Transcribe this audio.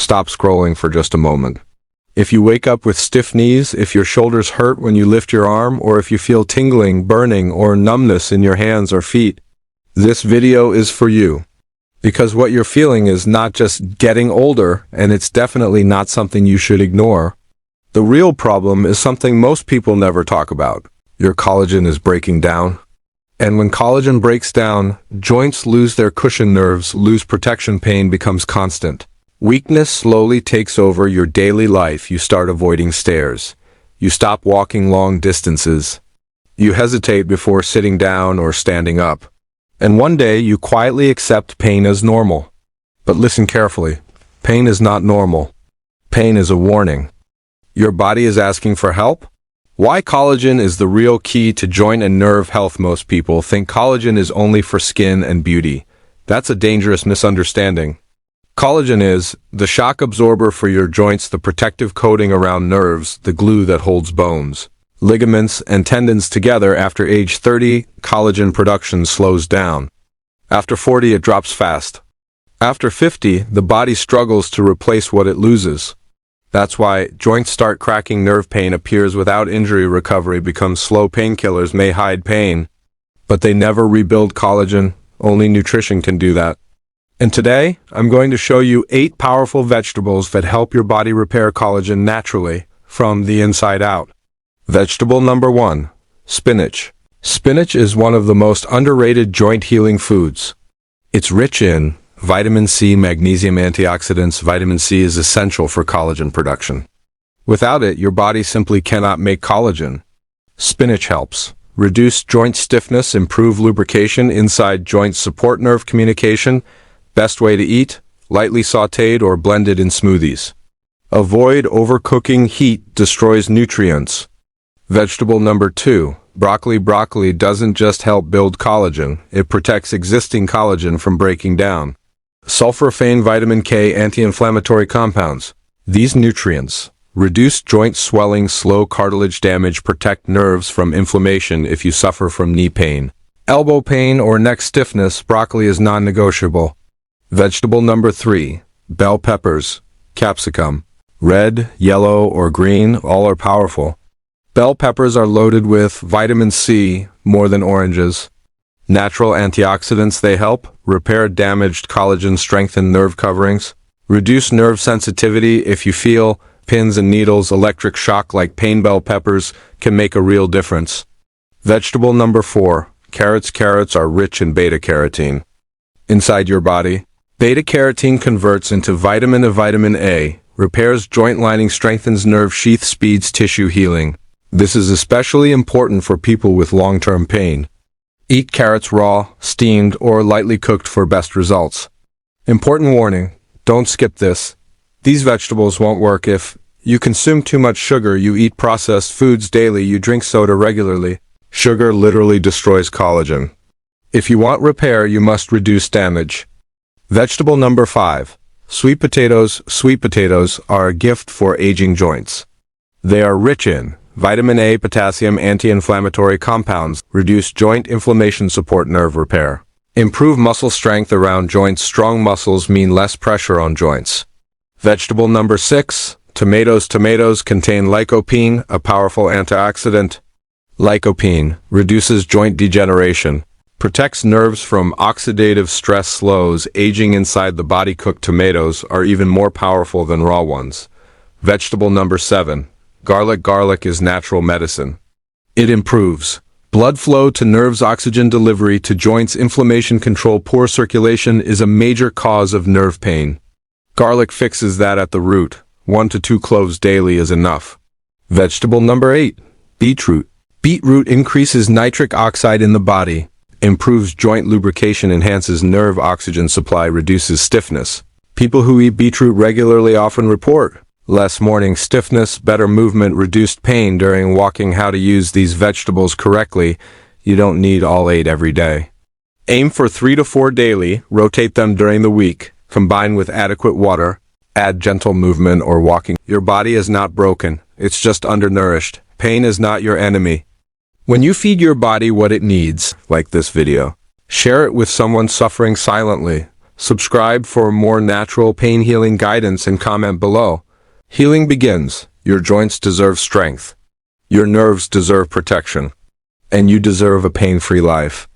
stop scrolling for just a moment. If you wake up with stiff knees, if your shoulders hurt when you lift your arm, or if you feel tingling, burning, or numbness in your hands or feet, this video is for you. Because what you're feeling is not just getting older, and it's definitely not something you should ignore. The real problem is something most people never talk about. Your collagen is breaking down. And when collagen breaks down, joints lose their cushion, nerves lose protection, pain becomes constant. Weakness slowly takes over your daily life. You start avoiding stairs. You stop walking long distances. You hesitate before sitting down or standing up. And one day you quietly accept pain as normal. But listen carefully. Pain is not normal. Pain is a warning. Your body is asking for help? Why collagen is the real key to joint and nerve health. Most people think collagen is only for skin and beauty. That's a dangerous misunderstanding. Collagen is the shock absorber for your joints, the protective coating around nerves, the glue that holds bones, ligaments, and tendons together. After age 30, collagen production slows down. After 40, it drops fast. After 50, the body struggles to replace what it loses. That's why joints start cracking, nerve pain appears without injury, recovery becomes slow. Painkillers may hide pain, but they never rebuild collagen. Only nutrition can do that. And today, I'm going to show you 8 powerful vegetables that help your body repair collagen naturally from the inside out. Vegetable number 1, spinach. Spinach is one of the most underrated joint healing foods. It's rich in vitamin C, magnesium, antioxidants. Vitamin C is essential for collagen production. Without it, your body simply cannot make collagen. Spinach helps reduce joint stiffness, improve lubrication inside joints, support nerve communication. Best way to eat, lightly sautéed or blended in smoothies. Avoid overcooking, heat destroys nutrients. Vegetable number 2, broccoli. Broccoli doesn't just help build collagen, it protects existing collagen from breaking down. Sulforaphane, vitamin K, anti-inflammatory compounds. These nutrients reduce joint swelling, slow cartilage damage, protect nerves from inflammation. If you suffer from knee pain, elbow pain, or neck stiffness, broccoli is non-negotiable. Vegetable number 3, bell peppers, capsicum. Red, yellow, or green, all are powerful. Bell peppers are loaded with vitamin C more than oranges. Natural antioxidants, they help repair damaged collagen, strengthen nerve coverings, reduce nerve sensitivity. If you feel pins and needles, electric shock like pain, bell peppers can make a real difference. Vegetable number 4, carrots. Carrots are rich in beta-carotene. Inside your body, beta-carotene converts into vitamin A, repairs joint lining, strengthens nerve sheath, speeds tissue healing. This is especially important for people with long-term pain. Eat carrots raw, steamed, or lightly cooked for best results. Important warning, don't skip this. These vegetables won't work if you consume too much sugar, you eat processed foods daily, you drink soda regularly. Sugar literally destroys collagen. If you want repair, you must reduce damage. Vegetable number 5, sweet potatoes. Sweet potatoes are a gift for aging joints. They are rich in vitamin A, potassium, anti-inflammatory compounds, reduce joint inflammation, support nerve repair, improve muscle strength around joints. Strong muscles mean less pressure on joints. Vegetable number 6, tomatoes. Tomatoes contain lycopene, a powerful antioxidant. Lycopene reduces joint degeneration, protects nerves from oxidative stress, slows aging inside the body. Cooked tomatoes are even more powerful than raw ones. Vegetable number 7, garlic. Garlic is natural medicine. It improves blood flow to nerves, oxygen delivery to joints, inflammation control. Poor circulation is a major cause of nerve pain. Garlic fixes that at the root. 1 to 2 cloves daily is enough. Vegetable number 8, beetroot. Beetroot increases nitric oxide in the body, improves joint lubrication, enhances nerve oxygen supply, reduces stiffness. People who eat beetroot regularly often report less morning stiffness, better movement, reduced pain during walking. How to use these vegetables correctly. You don't need all 8 every day. Aim for 3 to 4 daily, rotate them during the week, combine with adequate water, add gentle movement or walking. Your body is not broken, it's just undernourished. Pain is not your enemy. When you feed your body what it needs, like this video, share it with someone suffering silently. Subscribe for more natural pain healing guidance and comment below. Healing begins. Your joints deserve strength. Your nerves deserve protection. And you deserve a pain-free life.